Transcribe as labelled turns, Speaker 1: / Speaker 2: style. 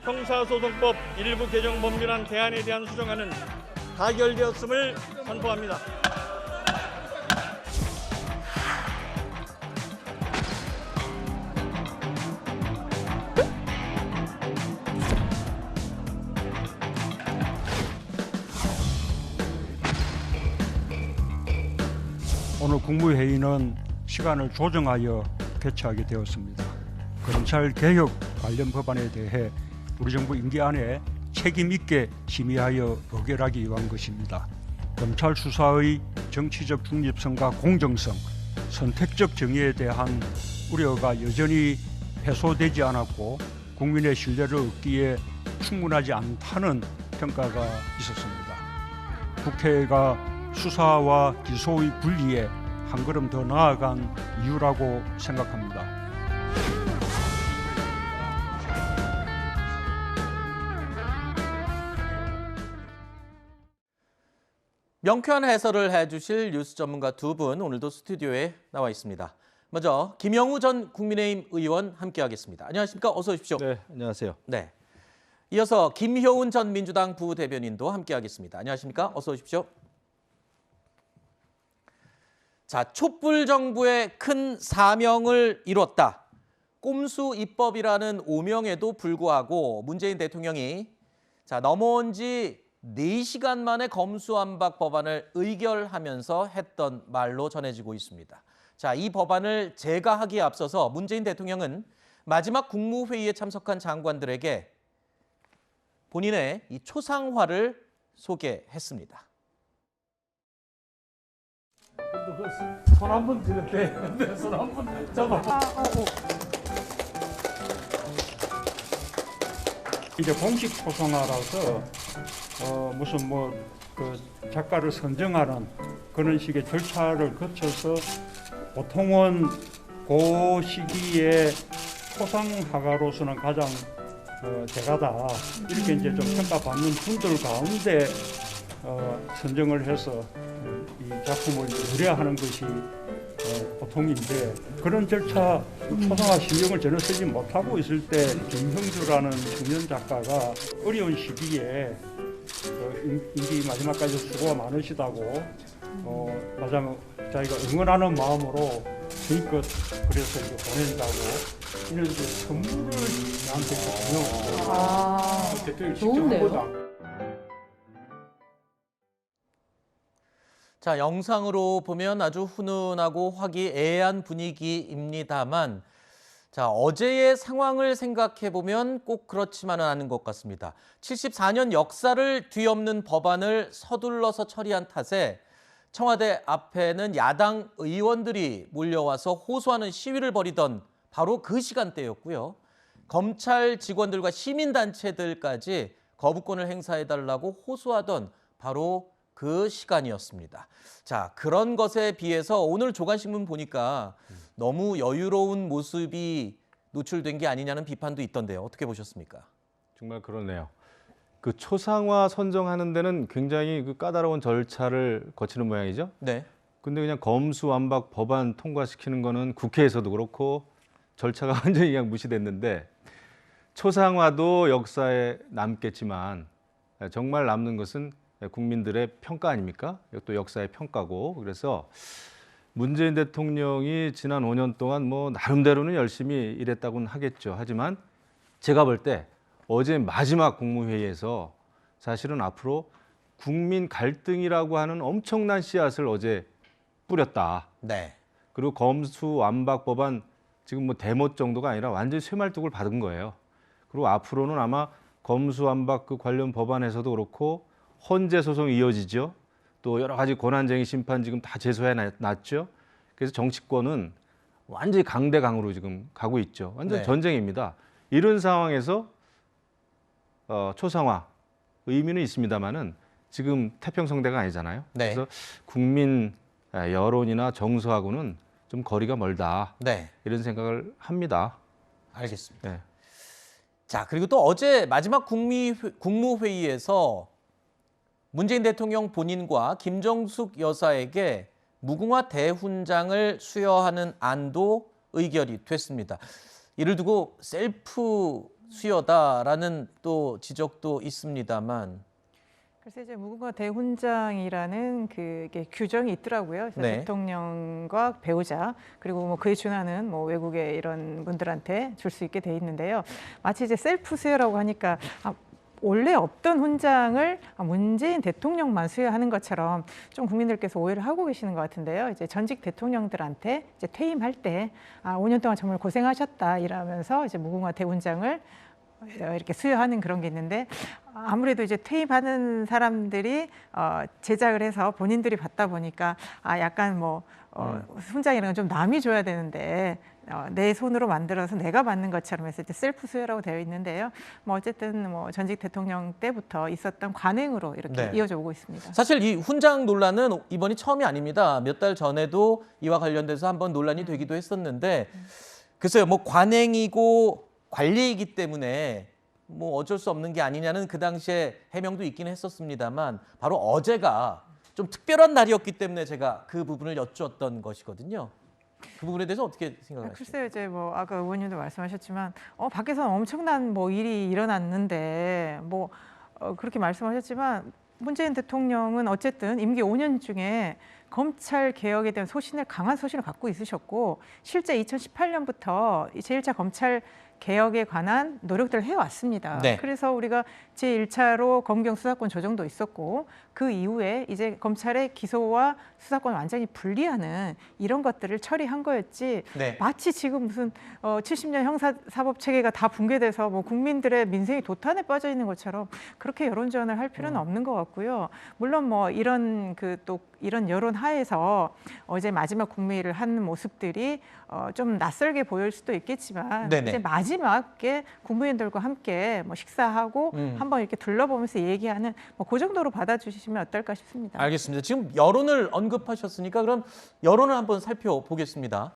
Speaker 1: 형사소송법 일부 개정 법률안 대안에 대한 수정안은 가결되었음을 선포합니다.
Speaker 2: 오늘 국무회의는 시간을 조정하여 개최하게 되었습니다. 검찰개혁 관련 법안에 대해 우리 정부 임기 안에 책임 있게 심의하여 의결하기 위한 것입니다. 검찰 수사의 정치적 중립성과 공정성, 선택적 정의에 대한 우려가 여전히 해소되지 않았고 국민의 신뢰를 얻기에 충분하지 않다는 평가가 있었습니다. 국회가 수사와 기소의 분리에 한 걸음 더 나아간 이유라고 생각합니다.
Speaker 3: 명쾌한 해설을 해주실 뉴스 전문가 두 분 오늘도 스튜디오에 나와 있습니다. 먼저 김영우 전 국민의힘 의원 함께하겠습니다. 안녕하십니까? 어서 오십시오.
Speaker 4: 네, 안녕하세요.
Speaker 3: 네. 이어서 김효은 전 민주당 부대변인도 함께하겠습니다. 안녕하십니까? 어서 오십시오. 자, 촛불 정부의 큰 사명을 이뤘다. 꼼수 입법이라는 오명에도 불구하고 문재인 대통령이 넘어온 지 4시간 만에 검수완박 법안을 의결하면서 했던 말로 전해지고 있습니다. 자, 이 법안을 제거하기에 앞서서 문재인 대통령은 마지막 국무회의에 참석한 장관들에게 본인의 이 초상화를 소개했습니다.
Speaker 1: 손 한 번 드는데 손 한 번 잡아.
Speaker 2: 이제 공식 초상화라서 무슨 그 작가를 선정하는 그런 식의 절차를 거쳐서 보통은 그 시기에 초상화가로서는 가장 대가다 이렇게 이제 좀 평가받는 분들 가운데 선정을 해서 이 작품을 의뢰하는 것이 보통인데 그런 절차 초상화 신경을 전혀 쓰지 못하고 있을 때 김형주라는 청년 작가가 어려운 시기에 임기 마지막까지 수고가 많으시다고 마지막 자기가 응원하는 마음으로 힘껏 그래서 이제 보낸다고 이런 이제 선물을 나한테 주면
Speaker 5: 좋은데요?
Speaker 3: 자, 영상으로 보면 아주 훈훈하고 화기애애한 분위기입니다만 어제의 상황을 생각해 보면 꼭 그렇지만은 않은 것 같습니다. 74년 역사를 뒤엎는 법안을 서둘러서 처리한 탓에 청와대 앞에는 야당 의원들이 몰려와서 호소하는 시위를 벌이던 바로 그 시간대였고요. 검찰 직원들과 시민단체들까지 거부권을 행사해달라고 호소하던 바로 그 시간이었습니다. 자, 그런 것에 비해서 오늘 조간신문 보니까 너무 여유로운 모습이 노출된 게 아니냐는 비판도 있던데요. 어떻게 보셨습니까?
Speaker 4: 정말 그러네요. 그 초상화 선정하는 데는 굉장히 그 까다로운 절차를 거치는 모양이죠.
Speaker 3: 네.
Speaker 4: 근데 그냥 검수완박 법안 통과시키는 거는 국회에서도 그렇고 절차가 완전히 그냥 무시됐는데 초상화도 역사에 남겠지만 정말 남는 것은 국민들의 평가 아닙니까? 또 역사의 평가고. 그래서 문재인 대통령이 지난 5년 동안 나름대로는 열심히 일했다고는 하겠죠. 하지만 제가 볼 때 어제 마지막 국무회의에서 사실은 앞으로 국민 갈등이라고 하는 엄청난 씨앗을 어제 뿌렸다.
Speaker 3: 네.
Speaker 4: 그리고 검수완박 법안 지금 대못 정도가 아니라 완전히 쇠말뚝을 받은 거예요. 그리고 앞으로는 아마 검수완박 그 관련 법안에서도 그렇고 헌재 소송이 이어지죠. 또 여러 가지 권한쟁의 심판 지금 다 제소해 놨죠. 그래서 정치권은 완전히 강대강으로 지금 가고 있죠. 완전
Speaker 3: 네.
Speaker 4: 전쟁입니다. 이런 상황에서 초상화 의미는 있습니다만은 지금 태평성대가 아니잖아요.
Speaker 3: 네.
Speaker 4: 그래서 국민 여론이나 정서하고는 좀 거리가 멀다.
Speaker 3: 네.
Speaker 4: 이런 생각을 합니다.
Speaker 3: 알겠습니다.
Speaker 4: 네.
Speaker 3: 자, 그리고 또 어제 마지막 국무회의에서 문재인 대통령 본인과 김정숙 여사에게 무궁화 대훈장을 수여하는 안도 의결이 됐습니다. 이를 두고 셀프 수여다라는 또 지적도 있습니다만.
Speaker 5: 그래서 이제 무궁화 대훈장이라는 그게 규정이 있더라고요. 그래서
Speaker 3: 네.
Speaker 5: 대통령과 배우자 그리고 뭐 그에 준하는 뭐 외국의 이런 분들한테 줄 수 있게 돼 있는데요. 마치 이제 셀프 수여라고 하니까 원래 없던 훈장을 문재인 대통령만 수여하는 것처럼 좀 국민들께서 오해를 하고 계시는 것 같은데요. 이제 전직 대통령들한테 이제 퇴임할 때 5년 동안 정말 고생하셨다 이러면서 이제 무궁화 대훈장을 이렇게 수여하는 그런 게 있는데 아무래도 이제 퇴임하는 사람들이 제작을 해서 본인들이 받다 보니까 약간 뭐 훈장이라는 건 좀 남이 줘야 되는데 내 손으로 만들어서 내가 받는 것처럼 해서 이제 셀프 수여라고 되어 있는데요. 뭐 어쨌든 뭐 전직 대통령 때부터 있었던 관행으로 이렇게
Speaker 3: 네.
Speaker 5: 이어져 오고 있습니다.
Speaker 3: 사실 이 훈장 논란은 이번이 처음이 아닙니다. 몇 달 전에도 이와 관련돼서 한번 논란이 되기도 했었는데 글쎄요, 뭐 관행이고 관리이기 때문에 뭐 어쩔 수 없는 게 아니냐는 그 당시에 해명도 있긴 했었습니다만 바로 어제가 좀 특별한 날이었기 때문에 제가 그 부분을 여쭈었던 것이거든요. 그 부분에 대해서 어떻게 생각하시나요?
Speaker 5: 글쎄요, 이제 뭐 아까 의원님도 말씀하셨지만 밖에서는 엄청난 뭐 일이 일어났는데 뭐 그렇게 말씀하셨지만 문재인 대통령은 어쨌든 임기 5년 중에 검찰 개혁에 대한 강한 소신을 갖고 있으셨고 실제 2018년부터 제1차 검찰 개혁에 관한 노력들을 해왔습니다.
Speaker 3: 네.
Speaker 5: 그래서 우리가 제1차로 검경 수사권 조정도 있었고 그 이후에 이제 검찰의 기소와 수사권을 완전히 분리하는 이런 것들을 처리한 거였지
Speaker 3: 네.
Speaker 5: 마치 지금 무슨 70년 형사사법 체계가 다 붕괴돼서 뭐 국민들의 민생이 도탄에 빠져 있는 것처럼 그렇게 여론전을 할 필요는 없는 것 같고요. 물론 뭐 이런 이런 여론 하에서 어제 마지막 국무회의를 한 모습들이 좀 낯설게 보일 수도 있겠지만
Speaker 3: 네네.
Speaker 5: 이제 마지막에 국무위원들과 함께 뭐 식사하고 한번 이렇게 둘러보면서 얘기하는 뭐 그 정도로 받아주시면 어떨까 싶습니다.
Speaker 3: 알겠습니다. 지금 여론을 언급하셨으니까 그럼 여론을 한번 살펴보겠습니다.